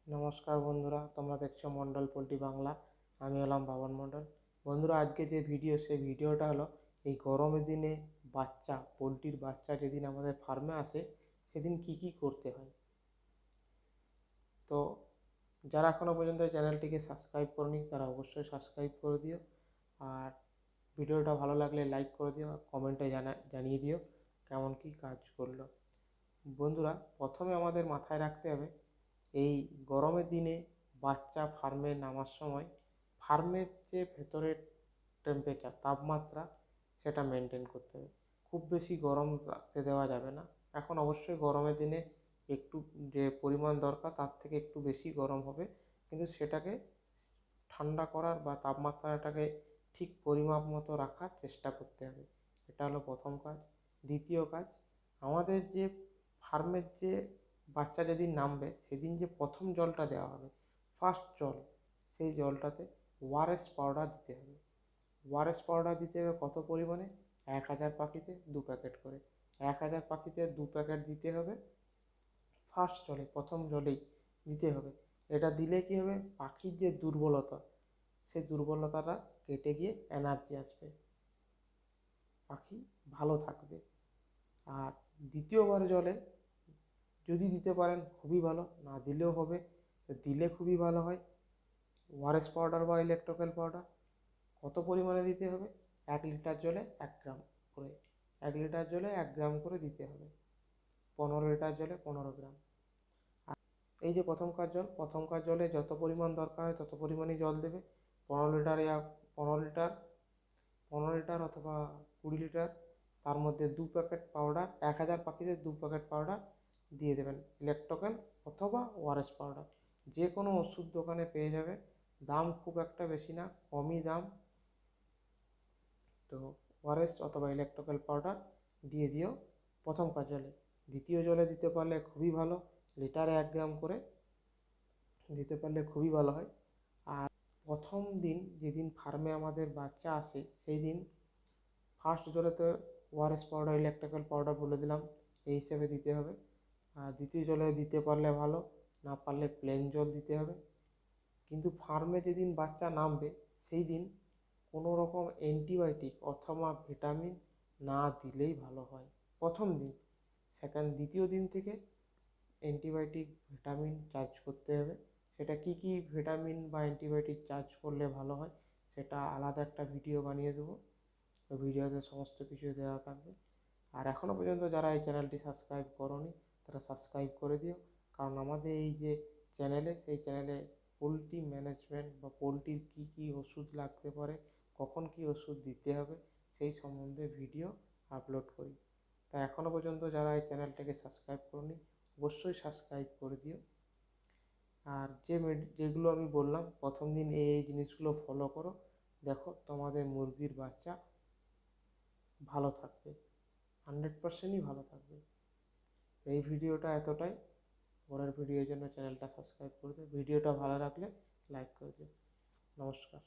নমস্কার বন্ধুরা, তোমরা দেখছো মন্ডল পোল্ট্রি বাংলা। আমি হলাম বাবন মন্ডল। বন্ধুরা, আজকে যে সেই ভিডিওটা হলো এই গরমের দিনে পোলট্রির বাচ্চা যেদিন আমাদের ফার্মে আসে সেদিন কি কি করতে হয়। তো যারা এখনও পর্যন্ত চ্যানেলটিকে সাবস্ক্রাইব করনি তারা অবশ্যই সাবস্ক্রাইব করে দিও, আর ভিডিওটা ভালো লাগলে লাইক করে দিও, আর কমেন্টে জানিয়ে দিও কেমন কি কাজ করলো। বন্ধুরা, প্রথমে আমাদের মাথায় রাখতে হবে এই গরমের দিনে বাচ্চা ফার্মে নামার সময় ফার্মের যে ভেতরের টেম্পারেচার তাপমাত্রা সেটা মেনটেন করতে হবে। খুব বেশি গরম রাখতে দেওয়া যাবে না। এখন অবশ্যই গরমের দিনে একটু যে পরিমাণ দরকার তার থেকে একটু বেশি গরম হবে, কিন্তু সেটাকে ঠান্ডা করার বা তাপমাত্রাটাকে ঠিক পরিমাপ মতো রাখার চেষ্টা করতে হবে। এটা হলো প্রথম কাজ। দ্বিতীয় কাজ, আমাদের যে ফার্মের যে বাচ্চা যেদিন নামবে সেদিন যে প্রথম জলটা দেওয়া হবে, ফার্স্ট জল, সেই জলটাতে ওআরএস পাউডার দিতে হবে। ওআরএস পাউডার দিতে হবে কত পরিমাণে? 1000 পাখিতে 2 প্যাকেট করে। 1000 পাখিতে 2 প্যাকেট দিতে হবে ফার্স্ট জলে, প্রথম জলেই দিতে হবে। এটা দিলে কী হবে, পাখির যে দুর্বলতা সেই দুর্বলতাটা কেটে গিয়ে এনার্জি আসবে, পাখি ভালো থাকবে। আর দ্বিতীয়বার জলে যদি দিতে পারেন খুবই ভালো, না দিলেও হবে। দিলে খুবই ভালো হয় ওআরএস পাউডার বা ইলেকট্রোকেল পাউডার। কত পরিমাণে দিতে হবে? 1 লিটার জলে 1 গ্রাম করে। 1 লিটার জলে 1 গ্রাম করে দিতে হবে। 15 লিটার জলে 15 গ্রাম। আর এই যে প্রথমকার জলে যত পরিমাণ দরকার হয় তত পরিমাণই জল দেবে। 15 লিটার 15 লিটার অথবা 20 লিটার, তার মধ্যে 2 প্যাকেট পাউডার, 1000 পাখিতে 2 প্যাকেট পাউডার দিয়ে দেবেন, ইলেকট্রোকেল অথবা ওআরএস পাউডার। যে কোনো ওষুধ দোকানে পেয়ে যাবে, দাম খুব একটা বেশি না, কমই দাম। তো ওআরএস অথবা ইলেকট্রোকেল পাউডার দিয়ে দিও প্রথমকার জলে। দ্বিতীয় জলে দিতে পারলে খুবই ভালো, লিটারে 1 গ্রাম করে দিতে পারলে খুবই ভালো হয়। আর প্রথম দিন যেদিন ফার্মে আমাদের বাচ্চা আসে সেই দিন ফার্স্ট জলেতে ওআরএস পাউডার, ইলেকট্রিক্যাল পাউডার বলে দিলাম, এই হিসেবে দিতে হবে। আর দ্বিতীয় জলে দিতে পারলে ভালো, না পারলে প্লেন জল দিতে হবে। কিন্তু ফার্মে যেদিন বাচ্চা নামবে সেই দিন কোনো রকম অ্যান্টিবায়োটিক অথবা ভিটামিন না দিলেই ভালো হয় প্রথম দিন। দ্বিতীয় দিন থেকে অ্যান্টিবায়োটিক ভিটামিন চার্জ করতে হবে। সেটা কি কি ভিটামিন বা অ্যান্টিবায়োটিক চার্জ করলে ভালো হয় সেটা আলাদা একটা ভিডিও বানিয়ে দেবো। ওই ভিডিওতে সমস্ত কিছু দেওয়া থাকবে। আর এখনও পর্যন্ত যারা এই চ্যানেলটি সাবস্ক্রাইব করোনি তারা সাবস্ক্রাইব করে দিও, কারণ আমাদের এই যে সেই চ্যানেলে পোলট্রি ম্যানেজমেন্ট বা পোলট্রির কী কী ওষুধ লাগতে পারে, কখন কী ওষুধ দিতে হবে সেই সম্বন্ধে ভিডিও আপলোড করি। তাই এখনও পর্যন্ত যারা এই চ্যানেলটাকে সাবস্ক্রাইব করোনি অবশ্যই সাবস্ক্রাইব করে দিও। আর যেগুলো আমি বললাম প্রথম দিন এই জিনিসগুলো ফলো করো, দেখো তোমাদের মুরগির বাচ্চা ভালো থাকবে, 100%ই ভালো থাকবে। এই ভিডিওটা এতটাই। পরের ভিডিওর জন্য চ্যানেলটা সাবস্ক্রাইব করে দিও, ভিডিওটা ভালো লাগলে লাইক করে দিও। নমস্কার।